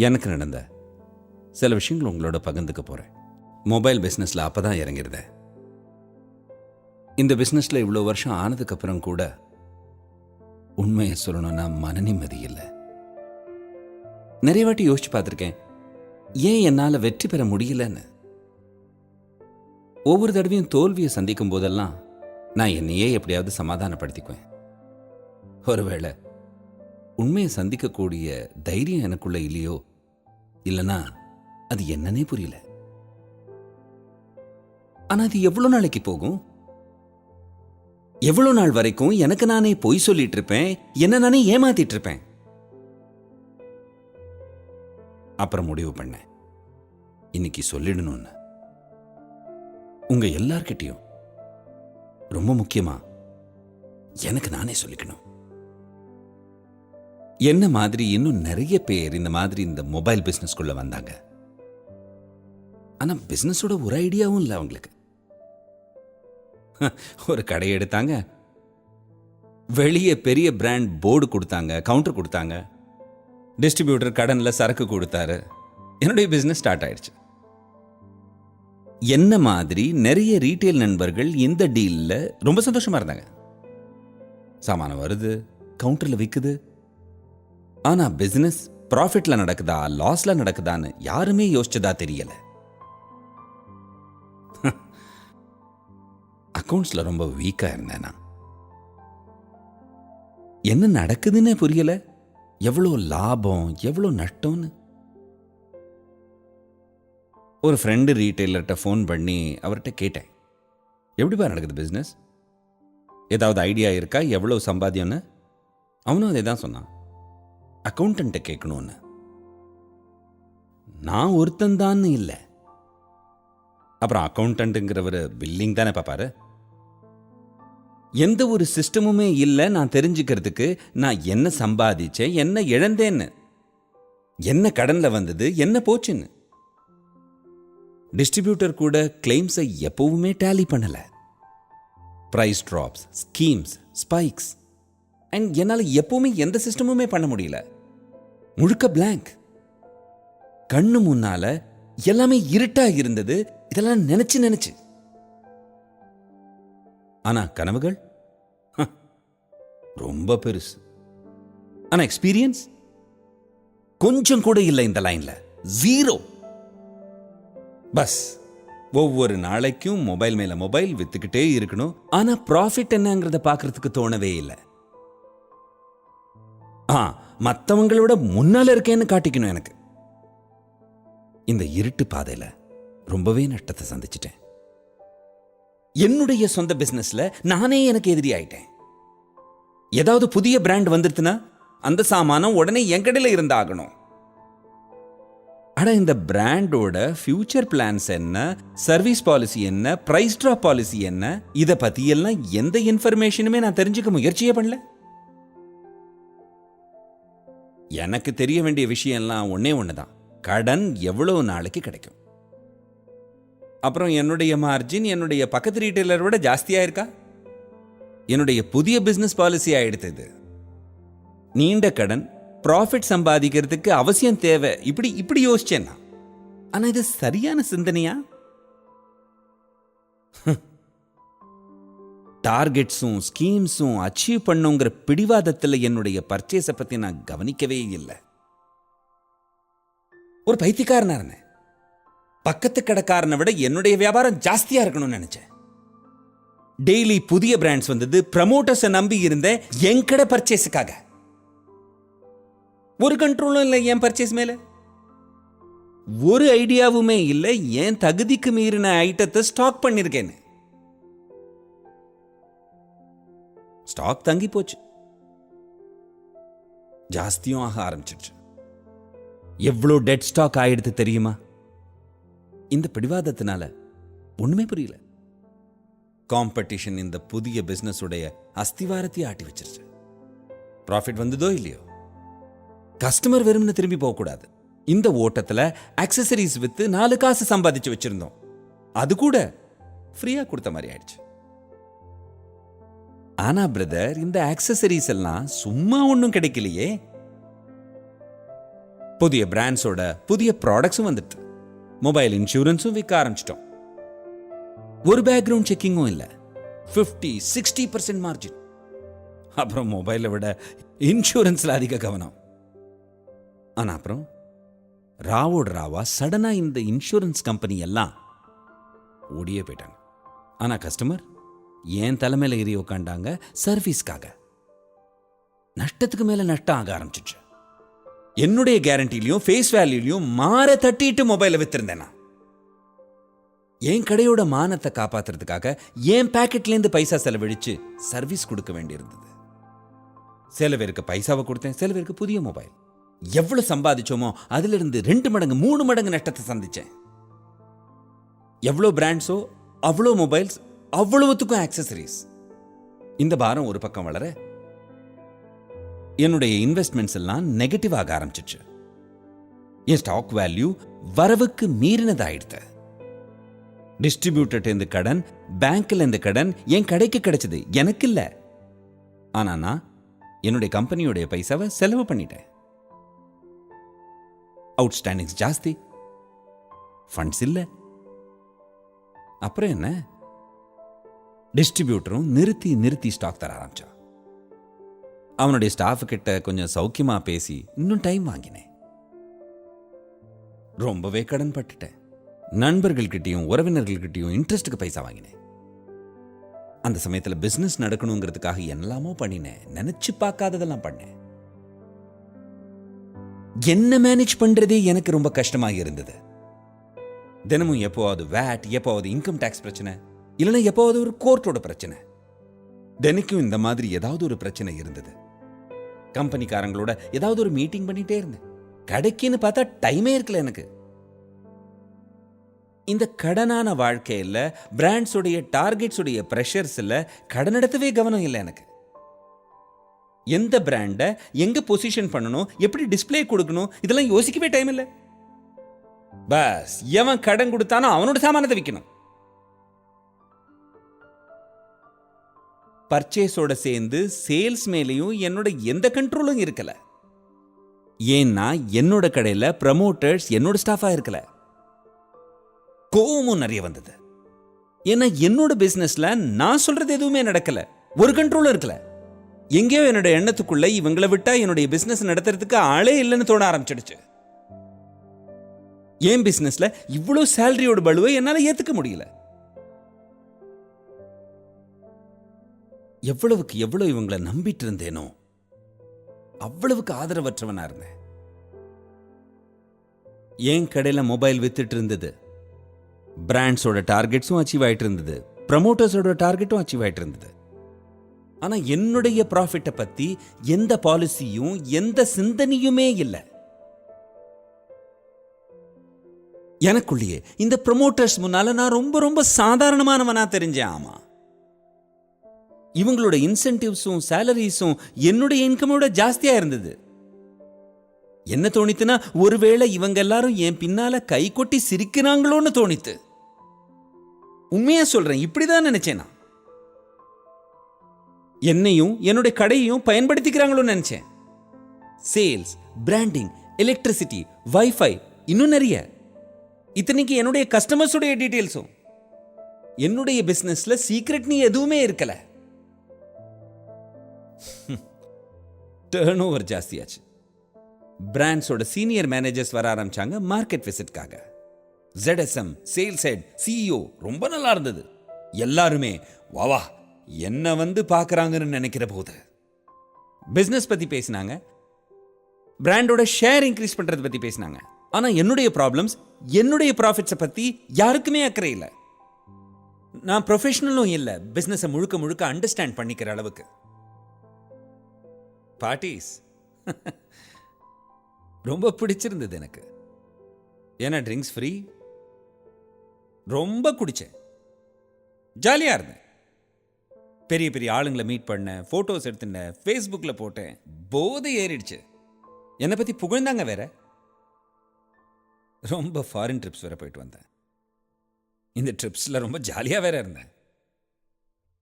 எனக்கு நடந்த சில விஷயங்கள் உங்களோட பகிர்ந்துக்க போகிறேன். மொபைல் பிஸ்னஸில் அப்போ தான் இறங்கிருந்தேன். இந்த பிஸ்னஸில் இவ்வளோ வருஷம் ஆனதுக்கப்புறம் கூட உண்மையை சொல்லணும்னா மன நிம்மதி இல்லை. நிறைய வாட்டி யோசிச்சு பார்த்துருக்கேன், ஏன் என்னால் வெற்றி பெற முடியலன்னு. ஒவ்வொரு தடவையும் தோல்வியை சந்திக்கும் போதெல்லாம் நான் என்னையே எப்படியாவது சமாதானப்படுத்திக்குவேன். ஒருவேளை உண்மையை சந்திக்கக்கூடிய தைரியம் எனக்குள்ள இல்லையோ, இல்லைன்னா அது என்னன்னே புரியல. ஆனா அது எவ்வளவு நாளைக்கு போகும்? எவ்வளவு நாள் வரைக்கும் எனக்கு நானே பொய் சொல்லிட்டு இருப்பேன், என்ன நானே ஏமாத்திட்டு இருப்பேன்? அப்புறம் முடிவு பண்ணேன், இன்னைக்கு சொல்லிடணும்னு. உங்க எல்லார்கிட்டையும், ரொம்ப முக்கியமா எனக்கு நானே சொல்லிக்கணும். என்ன மாதிரி இன்னும் நிறைய பேர் இந்த மாதிரி இந்த மொபைல் பிசினஸ்குள்ள வந்தாங்க. ஆனா பிசினஸோட ஒரு ஐடியாவும் இல்லை அவங்களுக்கு. ஒரு கடையை எடுத்தாங்க, வெளியே பெரிய பிராண்ட் போர்டு கொடுத்தாங்க, கவுண்டர் கொடுத்தாங்க, டிஸ்ட்ரிபியூட்டர் கடன்ல சரக்கு கொடுத்தாரு, என்னுடைய பிசினஸ் ஸ்டார்ட் ஆயிடுச்சு. என்ன மாதிரி நிறைய ரீட்டைல் நண்பர்கள் இந்த டீல்ல ரொம்ப சந்தோஷமா இருந்தாங்க. சாமானம் வருது, கவுண்டர்ல விக்குது. ஆனா பிசினஸ் ப்ராஃபிட்ல நடக்குதா லாஸ்ல நடக்குதான்னு யாருமே யோசிச்சதா தெரியல. அக்கவுண்ட்ஸ்ல ரொம்ப வீக்கா இருந்தேன் நான். என்ன நடக்குதுன்னே புரியல, எவ்வளோ லாபம் எவ்வளோ நஷ்டம்னு. ஒரு ஃப்ரெண்டு ரீட்டைலர்கிட்ட ஃபோன் பண்ணி அவர்கிட்ட கேட்டேன், எப்படிப்பா நடக்குது பிஸ்னஸ், ஏதாவது ஐடியா இருக்கா, எவ்வளோ சம்பாத்தியம்னு. அவனும் அதே தான் சொன்னான், அக்கௌண்டண்ட்டை கேட்கணும்னு. நான் ஒருத்தந்தான்னு இல்லை. அப்புறம் அக்கௌண்டண்ட்டுங்கிறவர் பில்லிங் தானே பார்ப்பாரு. எந்த ஒரு சிஸ்டமுமே இல்லை நான் தெரிஞ்சுக்கிறதுக்கு நான் என்ன சம்பாதிச்சேன், என்ன இழந்தேன்னு, என்ன கடன்ல வந்தது, என்ன போச்சுன்னு. டிஸ்ட்ரிபியூட்டர் கூட கிளைம்ஸை எப்பவுமே டேலி பண்ணல. Price drops, schemes, spikes, and என்னால் எப்பவுமே எந்த சிஸ்டமுமே பண்ண முடியல. முழுக்க பிளாங்க். கண்ணு முன்னால எல்லாமே இருட்டா இருந்தது. இதெல்லாம் நினைச்சு ஆனா கனவுகள் ரொம்ப பெருசு. ஆனா எக்ஸ்பீரியன்ஸ் கொஞ்சம் கூட இல்லை. இந்த லைன்ல ஜீரோ. பஸ் ஒவ்வொரு நாளைக்கும் மொபைல் மேல மொபைல் வித்துக்கிட்டே இருக்கணும். ஆனா ப்ராஃபிட் என்னங்கிறத பார்க்கறதுக்கு தோணவே இல்லை. மற்றவங்களோட முன்னால இருக்கேன்னு காட்டிக்கணும் எனக்கு. இந்த இருட்டு பாதையில ரொம்பவே நஷ்டத்தை சந்திச்சிட்டேன். என்னுடைய சொந்த பிசினஸ்ல நானே எனக்கு எதிரி ஆயிட்டேன். ஏதாவது புதிய பிராண்ட் வந்துருச்சுன்னா அந்த சாமானம் உடனே என் கடையில இருந்தாகணும். ஆனா இந்த பிராண்டோட ஃபியூச்சர் பிளான்ஸ் என்ன, சர்வீஸ் பாலிசி என்ன, பிரைஸ் டிராப் பாலிசி என்ன, இதை பத்தி எல்லாம் எந்த இன்ஃபர்மேஷனுமே நான் தெரிஞ்சுக்க முயற்சியே பண்ணல. எனக்கு தெரிய வேண்டிய விஷயம்லாம் ஒன்னே ஒண்ணுதான், கடன் எவ்வளவு நாளைக்கு கிடைக்கும். அப்புறம் என்னுடைய மார்ஜின் என்னுடைய பக்கத்து ரீட்டைலர் விட ஜாஸ்தியா இருக்கா. என்னுடைய புதிய பிசினஸ் பாலிசி ஆயிடுத்து. நீண்ட கடன், ப்ராஃபிட் சம்பாதிக்கிறதுக்கு அவசியம் தேவை. இப்படி யோசிச்சேன்னா, ஆனா இது சரியான சிந்தனையா? டார்கெட்ஸும் ஸ்கீம்ஸும் அச்சீவ் பண்ணுங்கிற பிடிவாதத்தில் என்னுடைய பர்ச்சேஸை பத்தி நான் கவனிக்கவே இல்லை. ஒரு பைத்தியக்காரனா இருந்தேன். பக்கத்து கடைக்காரனை விட என்னுடைய வியாபாரம் ஜாஸ்தியா இருக்கணும்னு நினைச்சேன். டெய்லி புதிய பிராண்ட்ஸ் வந்தது, ப்ரமோட்டர்ஸை நம்பி இருந்தேன் என் கடை பர்ச்சேஸுக்காக. ஒரு கண்ட்ரோலும் இல்லை என் பர்ச்சேஸ் மேல. ஒரு ஐடியாவுமே இல்லை என் தகுதிக்கு மீறின ஐட்டத்தை ஸ்டாக் பண்ணிருக்கேன்னு. ஸ்டாக் தங்கி போச்சு, ஜாஸ்தியும் ஆக ஆரம்பிச்சிருச்சு. எவ்வளோ டெட் ஸ்டாக் ஆயிடுது தெரியுமா? இந்த பிடிவாதத்தினால ஒண்ணுமே புரியல. காம்படிஷன் இந்த புதிய பிசினஸ் உடைய அஸ்திவாரத்தை ஆட்டி வச்சிருச்சு. ப்ராஃபிட் வந்ததோ இல்லையோ, கஸ்டமர் வெறும்னு திரும்பி போக கூடாது. இந்த ஓட்டத்துல ஆக்சசரிஸ் வித்து 4 காசு சம்பாதிச்சு வச்சிருந்தோம், அது கூட ஃப்ரீயா கொடுத்த மாதிரி ஆயிடுச்சு. ஆனா பிரதர், இந்த ஆக்சசரிஸ் எல்லாம் சும்மா ஒன்றும் கிடைக்கலையே. புதிய பிராண்ட்ஸோட புதிய ப்ராடக்ட்ஸும் வந்துட்டு மொபைல் இன்சூரன்ஸும் விற்க ஆரம்பிச்சிட்டோம். ஒரு பேக்ரவுண்ட் செக்கிங்கும் இல்லை. 50-60% மார்ஜின். அப்புறம் மொபைலை விட இன்சூரன்ஸ்ல அதிக கவனம். ஆனா அப்புறம் ராவோட ராவா சடனா இந்த இன்சூரன்ஸ் கம்பெனி எல்லாம் ஓடியே போயிட்டாங்க. ஆனா கஸ்டமர் ஏன் தலைமையில ஏறி உட்காண்டாங்க சர்வீஸ்க்காக. நஷ்டத்துக்கு மேல நஷ்டம் ஆக ஆரம்பிச்சிச்சு. என்னுடைய கேரண்டிலையும் ஃபேஸ் வேல்யூலையும் மாற தட்டிட்டு மொபைலை வித்திருந்தேன். என் கடையோட மானத்தை காப்பாத்துறதுக்காக என் பாக்கெட்லேருந்து பைசா செலவழிச்சு சர்வீஸ் கொடுக்க வேண்டியிருந்தது. சில பேருக்கு பைசாவை கொடுத்தேன், சில பேருக்கு புதிய மொபைல். எவ்வளவு சம்பாதிச்சோமோ அதுல இருந்து 2 மடங்கு 3 மடங்கு நஷ்டத்தை சந்திச்சேன். எவ்வளோ பிராண்ட்ஸோ அவ்வளோ மொபைல்ஸ், அவ்வளவுத்துக்கும் ஆக்சசரிஸ். இந்த பாரம் ஒரு பக்கம் வளர என்னுடைய இன்வெஸ்ட்மெண்ட்ஸ் எல்லாம் நெகட்டிவ் ஆக ஆரம்பிச்சிச்சு. என் ஸ்டாக் வேல்யூ வரவுக்கு மீறினதாயிடுது. டிஸ்ட்ரிபியூட்டர் இருந்து கடன், பேங்க்ல இருந்து கடன் என் கடைக்கு கிடைச்சது, எனக்கு இல்ல. ஆனா நான் என்னுடைய கம்பெனியோடைய பைசாவை செலவு பண்ணிட்டேன். அவுட்ஸ்டாண்டிங்ஸ் ஜாஸ்தி, ஃபண்ட்ஸ் இல்ல. அப்புறம் என்ன, டிஸ்ட்ரிபியூட்டரும் நிறுத்தி நிறுத்தி ஸ்டாக் தர ஆரம்பிச்சான். அவனுடைய ஸ்டாஃப் கிட்ட கொஞ்சம் சௌக்கியமா பேசி இன்னும் டைம் வாங்கினேன். ரொம்பவே கடன் பட்டுட்டேன். நண்பர்கள்கிட்டையும் உறவினர்கள்கிட்டையும் இன்ட்ரெஸ்ட்டுக்கு பைசா வாங்கினேன். அந்த சமயத்துல பிசினஸ் நடக்கணுங்கிறதுக்காக எல்லாமோ பண்ணினேன். நினைச்சு பார்க்காததெல்லாம் பண்ணேன். என்ன மேனேஜ் பண்றதே எனக்கு ரொம்ப கஷ்டமாக இருந்தது. தினமும் எப்போவாது வேட், எப்போவாது இன்கம் டாக்ஸ் பிரச்சனை, இல்லைன்னா எப்போவாது ஒரு கோர்ட்டோட பிரச்சனை. தினைக்கும் இந்த மாதிரி ஏதாவது ஒரு பிரச்சனை இருந்தது. கம்பெனிக்காரங்களோட ஏதாவது ஒரு மீட்டிங் பண்ணிட்டே இருந்தேன். கடைக்குன்னு பார்த்தா டைமே இருக்கல எனக்கு. இந்த கடனான வாழ்க்கையில் பிராண்ட்ஸுடைய டார்கெட்ஸுடைய ப்ரெஷர்ஸ்ல கடன் எடுத்தவே கவனம் இல்லை எனக்கு. எந்த பிராண்டை எங்க பொசிஷன் பண்ணணும், எப்படி டிஸ்பிளே கொடுக்கணும், இதெல்லாம் யோசிக்கவே டைம் இல்லை. பஸ் எவன் கடன் கொடுத்தானோ அவனோட சாமானத்தை விற்கணும். பர்ச்சேஸோட சேர்ந்து சேல்ஸ் மேலேயும் என்னோட எந்த கண்ட்ரோலும் இருக்கல. ஏன்னா என்னோட கடையில் ப்ரமோட்டர்ஸ் என்னோட ஸ்டாஃபா இருக்கல. கோவமும் நிறைய வந்தது. ஏன்னா என்னோட பிசினஸ்ல நான் சொல்றது எதுவுமே நடக்கல, ஒரு கண்ட்ரோலும் இருக்கல. எங்கேயோ என்னோட எண்ணத்துக்குள்ள இவங்களை விட்டா என்னுடைய பிசினஸ் நடத்துறதுக்கு ஆளே இல்லைன்னு தோண ஆரம்பிச்சிடுச்சு. என் பிசினஸ்ல இவ்வளவு சேலரியோட பலுவை என்னால ஏத்துக்க முடியல. எவ்வளவுக்கு எவ்வளவு இவங்களை நம்பிட்டு இருந்தேனோ அவ்வளவுக்கு ஆதரவற்றவனா இருந்தேன். என் கடையில மொபைல் வித்துட்டு இருந்தது. பிராண்ட்ஸோட டார்கெட்ஸும் அச்சீவ் ஆயிட்டு இருந்தது, ப்ரமோட்டர்ஸோட டார்கெட்டும் அச்சீவ் ஆயிட்டு இருந்தது. ஆனா என்னுடைய ப்ராஃபிட்டை பத்தி எந்த பாலிசியும் எந்த சிந்தனையுமே இல்லை. எனக்குள்ளேயே இந்த ப்ரமோட்டர்ஸ் முன்னால நான் ரொம்ப ரொம்ப சாதாரணமானவனா தெரிஞ்சேன். ஆமா, இவங்களோட இன்சென்டிவ்ஸும் சேலரிஸும் என்னுடைய இன்கமோட ஜாஸ்தியா இருந்தது. என்ன தோணித்துனா, ஒருவேளை இவங்க எல்லாரும் என் பின்னால கை கொட்டி சிரிக்கிறாங்களோன்னு தோணித்து. உண்மையா சொல்றேன், இப்படிதான் நினைச்சேன். நான் என்னையும் என்னுடைய கடையையும் பயன்படுத்திக்கிறாங்களோன்னு நினைச்சேன். சேல்ஸ், பிராண்டிங், எலக்ட்ரிசிட்டி, வைஃபை, இன்னும் நிறைய. இத்தனைக்கு என்னுடைய கஸ்டமர்ஸுடைய டீடைல்ஸும். என்னுடைய பிசினஸ்ல சீக்ரெட் நீ எதுவுமே இருக்கல. டர்ன் ஓவர் ஜாஸ்தியாச்சு. பிராண்ட்ஸோட சீனியர் மேனேஜர்ஸ் வர ஆரம்பிச்சாங்க மார்க்கெட் விசிட்காக. ZSM, சேல்ஸ் ஹெட், CEO ரொம்ப நல்லா இருந்தது. எல்லாருமே வாவா என்ன வந்து பார்க்கறாங்கன்னு நினைக்கிற போது பிசினஸ் பத்தி பேசினாங்க, பிராண்டோட ஷேர் இன்க்ரீஸ் பண்றதை பத்தி பேசினாங்க. ஆனா என்னுடைய ப்ராப்ளம்ஸ், என்னுடைய ப்ராஃபிட்ஸை பத்தி யாருக்குமே அக்கறை இல்லை. நான் ப்ரொஃபஷனலும் இல்லை பிசினஸை முழுக்க முழுக்க அண்டர்ஸ்டாண்ட் பண்ணிக்கிற அளவுக்கு. பார்ட்டிஸ் ரொம்ப பிடிச்சிருந்தது எனக்கு. ஏன்னா ட்ரிங்க்ஸ் ஃப்ரீ, ரொம்ப குடிச்சேன், ஜாலியா இருந்தேன். பெரிய பெரிய ஆளுங்களை மீட் பண்ணேன், போட்டோஸ் எடுத்துட்டேன், ஃபேஸ்புக்கில் போட்டேன். போதை ஏறிடுச்சு. என்னை பற்றி புகழ்ந்தாங்க வேற. ரொம்ப ஃபாரின் ட்ரிப்ஸ் வேற போயிட்டு வந்தேன். இந்த ட்ரிப்ஸில் ரொம்ப ஜாலியாக வேற இருந்தேன்.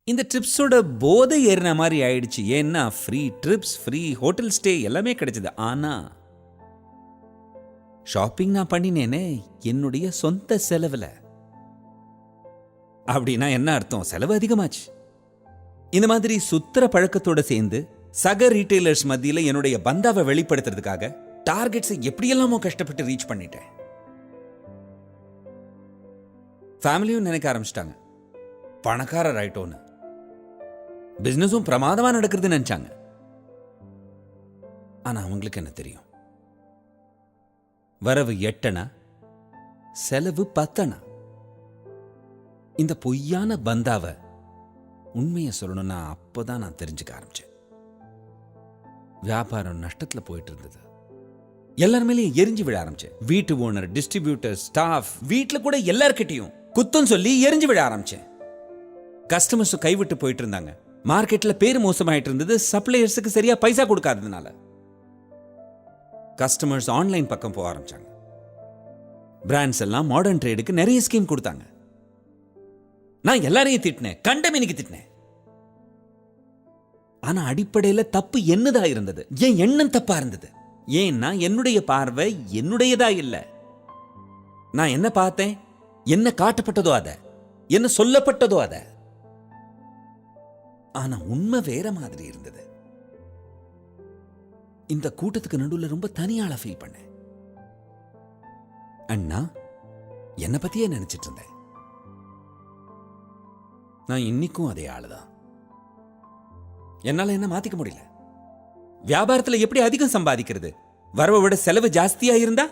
இந்த ட்ரிப்ஸோட போதை ஏறின மாதிரி ஆயிடுச்சு. ஏன்னா free trips, free hotel stay எல்லாமே கிடைச்சது. ஆனா ஷாப்பிங் நான் பண்ணினேனே என்னுடைய சொந்த செலவுல. அப்படின்னா என்ன அர்த்தம்? செலவு அதிகமாச்சு. இந்த மாதிரி சுத்திர பழக்கத்தோட சேர்ந்து சக ரீட்டைலர்ஸ் மத்தியில என்னுடைய பந்தாவை வெளிப்படுத்துறதுக்காக டார்கெட்ஸை எப்படியெல்லாமோ கஷ்டப்பட்டு ரீச் பண்ணிட்டேன். ஃபேமிலியும் நினைக்க ஆரம்பிச்சிட்டாங்க பணக்காரர் ஆயிட்டோன்னு. பிசினஸும் பிரமாதமா நடக்கிறதுன்னு நினைச்சாங்க. ஆனா அவங்களுக்கு என்ன தெரியும்? வரவு 8 செலவு 10. இந்த பொய்யான பந்தாவை உண்மையை சொல்லணும்னா அப்போதான் நான் தெரிஞ்சுக்க ஆரம்பிச்சேன். வியாபாரம் நஷ்டத்துல போயிட்டு இருந்தது. எல்லாருமே எரிஞ்சு விழ ஆரம்பிச்சேன். வீட்டு ஓனர், டிஸ்ட்ரிபியூட்டர், ஸ்டாஃப், வீட்டுல கூட எல்லார்கிட்டையும் குத்தம் சொல்லி எரிஞ்சு விழ ஆரம்பிச்சேன். கஸ்டமர்ஸ் கைவிட்டு போயிட்டு இருந்தாங்க. மார்க்கெட்ல பேர் மோசமாயிட்டு இருந்தது. சப்ளையர்ஸுக்கு சரியா பைசா கொடுக்காததுனால கஸ்டமர்ஸ் ஆன்லைன் பக்கம் போக ஆரம்பிச்சாங்க. பிராண்ட்ஸ் எல்லாம் மாடர்ன் ட்ரேடுக்கு நிறைய ஸ்கீம் கொடுத்தாங்க. நான் எல்லாரையும் திட்டினேன், கண்டமேனிக்கு திட்டினேன். ஆனா அடிப்படையில தப்பு என்னதா இருந்தது? என் எண்ணம் தப்பா இருந்தது. ஏன்னா என்னுடைய பார்வை என்னுடையதா இல்ல. நான் என்ன பார்த்தேன், என்ன காட்டப்பட்டதோ அத, என்ன சொல்லப்பட்டதோ அத. ஆனா உண்மை வேற மாதிரி இருந்தது. இந்த கூட்டத்துக்கு நடுவில் ரொம்ப தனியாள ஃபீல் பண்ணேன். அண்ணா என்னை பத்தியே நினைச்சிட்டு இருந்தேன். நான் இன்னைக்கும் அதே ஆளுதான். என்னால என்ன மாத்திக்க முடியல. வியாபாரத்துல எப்படி அதிகம் சம்பாதிக்கிறது? வரவை விட செலவு ஜாஸ்தியா இருந்தா?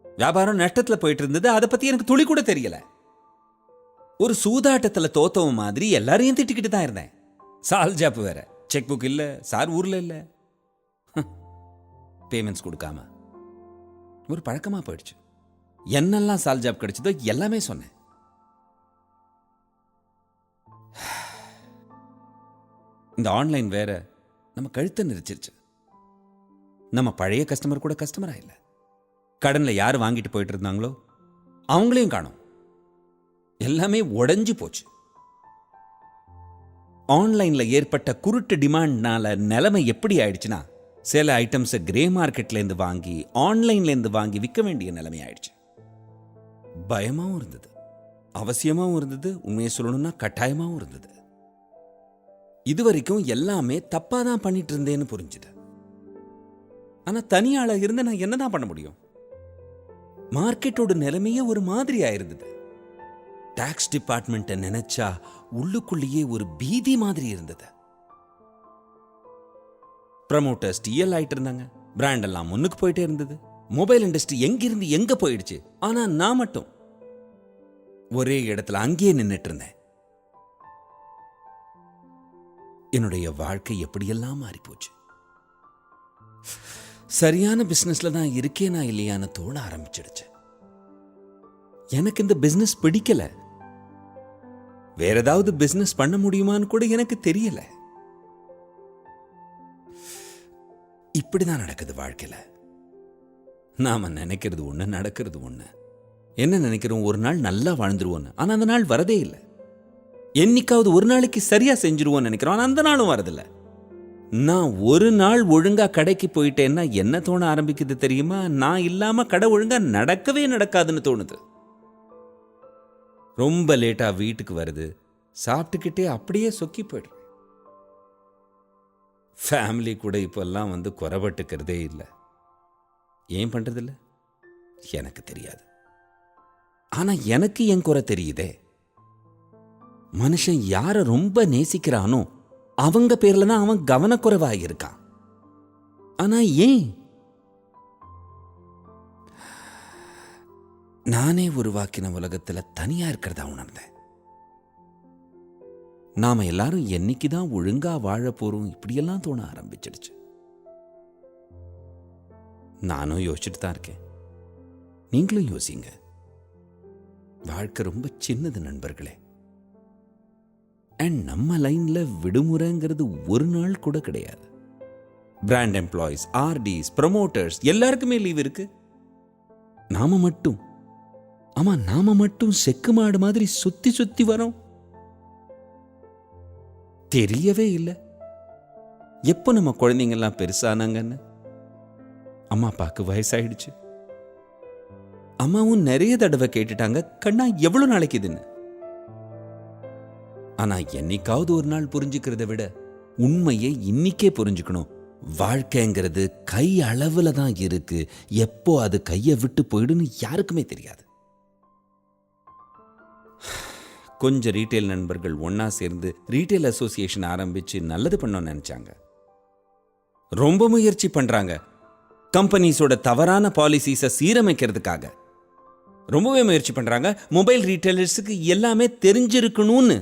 வியாபாரம் நஷ்டத்துல போயிட்டு இருந்தது. அதை பத்தி எனக்கு துளி கூட தெரியல. ஒரு சூதாட்டத்துல தோத்தவ மாதிரி எல்லாரையும் திட்டிக்கிட்டு தான் இருந்தேன். சால் ஜாப் வேற. செக் புக் இல்ல, சார் ஊர்ல இல்ல, பேமெண்ட்ஸ் கொடுக்காம ஒரு பழக்கமா போயிடுச்சு. என்னெல்லாம் சால் ஜாப் கிடைச்சதோ எல்லாமே சொன்னேன். இந்த ஆன்லைன் வேற நம்ம கழுத்தை நெரிச்சிருச்சு. நம்ம பழைய கஸ்டமர் கூட கஸ்டமரா இல்லை. கடன்ல யார் வாங்கிட்டு போயிட்டு இருந்தாங்களோ அவங்களையும் காணோம். எல்லாமே உடைஞ்சு போச்சு. ஆன்லைன்ல ஏற்பட்ட குருட்டு டிமாண்ட்னால நிலைமை எப்படி ஆயிடுச்சுன்னா, சில ஐட்டம்ஸை கிரே மார்க்கெட்ல இருந்து வாங்கி ஆன்லைன்ல இருந்து வாங்கி விற்க வேண்டிய நிலைமை ஆயிடுச்சு. பயமாவும் இருந்தது, அவசியமாவும் இருந்தது, உண்மையை சொல்லணும்னா கட்டாயமாவும் இருந்தது. இதுவரைக்கும் எல்லாமே தப்பா தான் பண்ணிட்டு இருந்தேன்னு புரிஞ்சுது. ஆனா தனியாளா இருந்து நான் என்னதான் பண்ண முடியும்? மார்க்கெட்டோட நிலைமையே ஒரு மாதிரியா இருந்தது. டாக்ஸ் டிபார்ட்மெண்ட்டை நினைச்சா உள்ளுக்குள்ளேயே ஒரு பீதி மாதிரி இருந்தது. ப்ரமோட்டர்ஸ் டிஎல் ஆயிட்டு இருந்தாங்க. பிராண்ட் எல்லாம் முன்னுக்கு போயிட்டே இருந்தது. மொபைல் இண்டஸ்ட்ரி எங்கிருந்து எங்க போயிடுச்சு. ஆனா நான் மட்டும் ஒரே இடத்துல அங்கேயே நின்னுட்டு இருந்தேன். என்னுடைய வாழ்க்கை எப்படியெல்லாம் மாறி போச்சு. சரியான பிசினஸ்ல தான் இருக்கேனா இல்லையான்னு தோண ஆரம்பிச்சிடுச்சு. எனக்கு இந்த பிசினஸ் பிடிக்கல. வேற ஏதாவது பிசினஸ் பண்ண முடியுமான்னு கூட எனக்கு தெரியல. இப்படிதான் நடக்குது வாழ்க்கையில. நாம நினைக்கிறது ஒண்ணு, நடக்கிறது ஒண்ணு. என்ன நினைக்கிறோம், ஒரு நாள் நல்லா வாழ்ந்துருவோன்னு. ஆனா அந்த நாள் வரதே இல்லை. என்னைக்காவது ஒரு நாளைக்கு சரியா செஞ்சிருவோம்னு நினைக்கிறோம். ஆனா அந்த நாளும் வரதில்லை. நான் ஒரு நாள் ஒழுங்கா கடைக்கு போயிட்டேன்னா என்ன தோண ஆரம்பிக்குது தெரியுமா? நான் இல்லாம கடை ஒழுங்கா நடக்கவே நடக்காதுன்னு தோணுது. ரொம்ப லேட்டா வீட்டுக்கு வருது. சாப்பிட்டுக்கிட்டே அப்படியே சொக்கி போயிடுறேன். ஃபேமிலி கூட இப்பெல்லாம் வந்து குறைபட்டுக்கிறதே இல்லை. ஏன் பண்றதில்ல எனக்கு தெரியாது. ஆனா எனக்கு என் குறை தெரியுதே. மனுஷன் யார ரொம்ப நேசிக்கிறானோ அவங்க பேர்ல தான் அவன் கவனக்குறைவா இருக்கான். ஆனா ஏன்? நானே உருவாக்கின உலகத்துல தனியா இருக்கிறதா உணர்ந்தேன். நாம எல்லாரும் என்னைக்குதான் ஒழுங்கா வாழ போறோம் இப்படியெல்லாம் தோண ஆரம்பிச்சிடுச்சு. நானும் யோசிச்சுட்டு தான் இருக்கேன். நீங்களும் யோசிங்க. வாழ்க்கை ரொம்ப சின்னது நண்பர்களே. அண்ட் நம்ம லைன்ல விடுமுறைங்கிறது ஒரு நாள் கூட கிடையாது. பிராண்ட் எம்ப்ளாயிஸ், ஆர்டிஸ், ப்ரமோட்டர்ஸ் எல்லாருக்குமே லீவ் இருக்கு. நாம மட்டும் செக்கு மாடு மாதிரி சுத்தி சுத்தி வரோம். தெரியவே இல்லை எப்போ நம்ம குழந்தைங்கெல்லாம் பெருசானாங்கன்னு. அம்மா அப்பாவுக்கு வயசாயிடுச்சு. அம்மாவும் நிறைய தடவை கேட்டுட்டாங்க, கண்ணா எவ்வளவு நாளைக்கு இதுன்னு. ஆனா என்னைக்காவது ஒரு நாள் புரிஞ்சுக்கிறத விட உண்மையை இன்னைக்கே புரிஞ்சுக்கணும். வாழ்க்கைங்கிறது கை அளவுல தான் இருக்கு. எப்போ அது கையை விட்டு போயிடுன்னு யாருக்குமே தெரியாது. கொஞ்சம் ரீட்டைல் நண்பர்கள் ஒன்னா சேர்ந்து ரீட்டைல் அசோசியேஷன் ஆரம்பிச்சு நல்லது பண்ணணும்னு நினைச்சாங்க. ரொம்ப முயற்சி பண்றாங்க. கம்பெனிஸோட தவறான பாலிசிஸை சீரமைக்கிறதுக்காக ரொம்பவே முயற்சி பண்றாங்க. மொபைல் ரீட்டைலர்ஸுக்கு எல்லாமே தெரிஞ்சிருக்கணும்னு.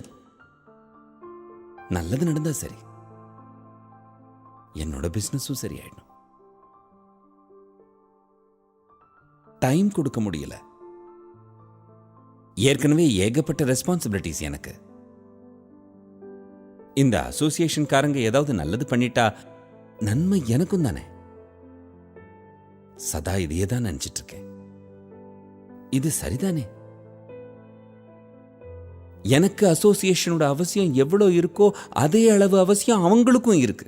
நல்லது நடந்தா சரி, என்னோட பிசினஸும் சரியாயிடும். டைம் கொடுக்க முடியல. ஏற்கனவே ஏகப்பட்ட ரெஸ்பான்சிபிலிட்டிஸ் எனக்கு. இந்த அசோசியேஷன்காரங்க ஏதாவது நல்லது பண்ணிட்டா நன்மை எனக்கும் தானே. சதா இதையே தான் நினைச்சிட்டு இருக்கேன். இது சரிதானே? எனக்கு அசோசியேஷனோட அவசியம் எவ்வளவு இருக்கோ அதே அளவு அவசியம் அவங்களுக்கும் இருக்கு.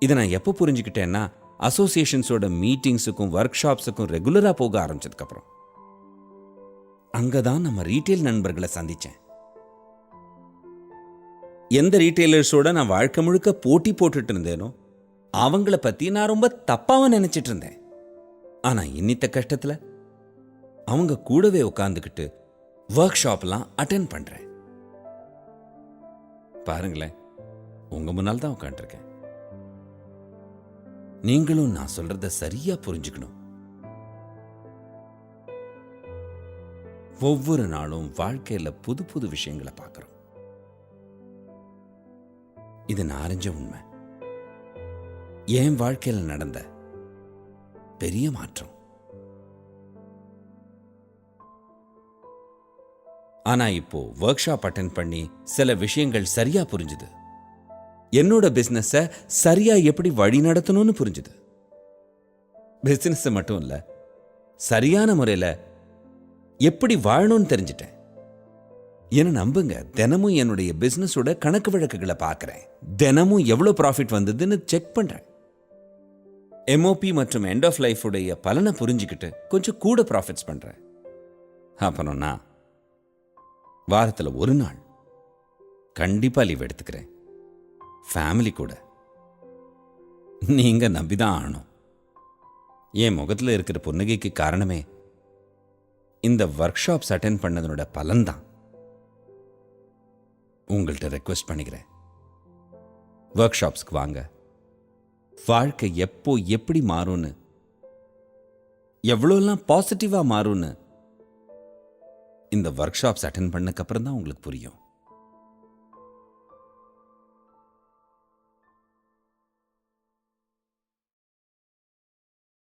இதை நான் எப்போ புரிஞ்சுக்கிட்டேன்னா, அசோசியேஷன்ஸோட மீட்டிங்ஸுக்கும் ஒர்க் ஷாப்ஸுக்கும் ரெகுலரா போக ஆரம்பிச்சதுக்கு அப்புறம். அங்கதான் நம்ம ரீட்டைல் நண்பர்களை சந்திச்சேன். எந்த ரீட்டைலர்ஸோட நான் வாழ்க்கை முழுக்க போட்டி போட்டுட்டு இருந்தேனோ அவங்கள பத்தி நான் ரொம்ப தப்பாவும் நினைச்சிட்டு இருந்தேன். ஆனா இன்னித்த கஷ்டத்துல அவங்க கூடவே உட்கார்ந்துக்கிட்டு ஒர்க் ஷாப்லாம் அட்டென்ட் பண்றேன். பாருங்களேன், உங்க முன்னால் தான் உட்காந்துருக்கேன். நீங்களும் நான் சொல்றத சரியா புரிஞ்சுக்கணும். ஒவ்வொரு நாளும் வாழ்க்கையில புது புது விஷயங்களை பார்க்கிறோம். இது நான் அறிஞ்ச உண்மை. என் வாழ்க்கையில நடந்த பெரிய மாற்றம். ஆனா இப்போ ஒர்க் ஷாப் அட்டென்ட் பண்ணி சில விஷயங்கள் சரியா புரிஞ்சுது. என்னோட பிசினஸ சரியா எப்படி வழி நடத்தணும்னு புரிஞ்சுது. பிசினஸ் மட்டும் இல்ல, சரியான முறையில எப்படி வாழணும்னு தெரிஞ்சிட்டேன். என்ன நம்புங்க, தினமும் என்னுடைய பிசினஸோட கணக்கு வழக்குகளை பார்க்கிறேன். தினமும் எவ்வளவு ப்ராஃபிட் வந்ததுன்னு செக் பண்றேன். எம்ஓபி மற்றும் எண்ட் ஆஃப் லைஃப் உடைய பலனை புரிஞ்சுக்கிட்டு கொஞ்சம் கூட ப்ராஃபிட்ஸ் பண்றேன். அப்புறம் நான் வாரத்தில் ஒரு நாள் கண்டிப்பா லீவ் எடுத்துக்கிறேன், ஃபேமிலி கூட. நீங்க நம்பிதான் ஆகணும். என் முகத்தில் இருக்கிற புன்னகைக்கு காரணமே இந்த ஒர்க் ஷாப்ஸ் அட்டென்ட் பண்ணதனோட பலன்தான். உங்கள்கிட்ட ரெக்வெஸ்ட் பண்ணிக்கிறேன், ஒர்க் ஷாப்ஸ்க்கு வாங்க. வாழ்க்கை எப்போ எப்படி மாறும்னு, எவ்வளோலாம் பாசிட்டிவா மாறும்னு இந்த ஒர்க் ஷாப்ஸ் அட்டென்ட் பண்ணக்கு அப்புறம் தான் உங்களுக்கு புரியும்.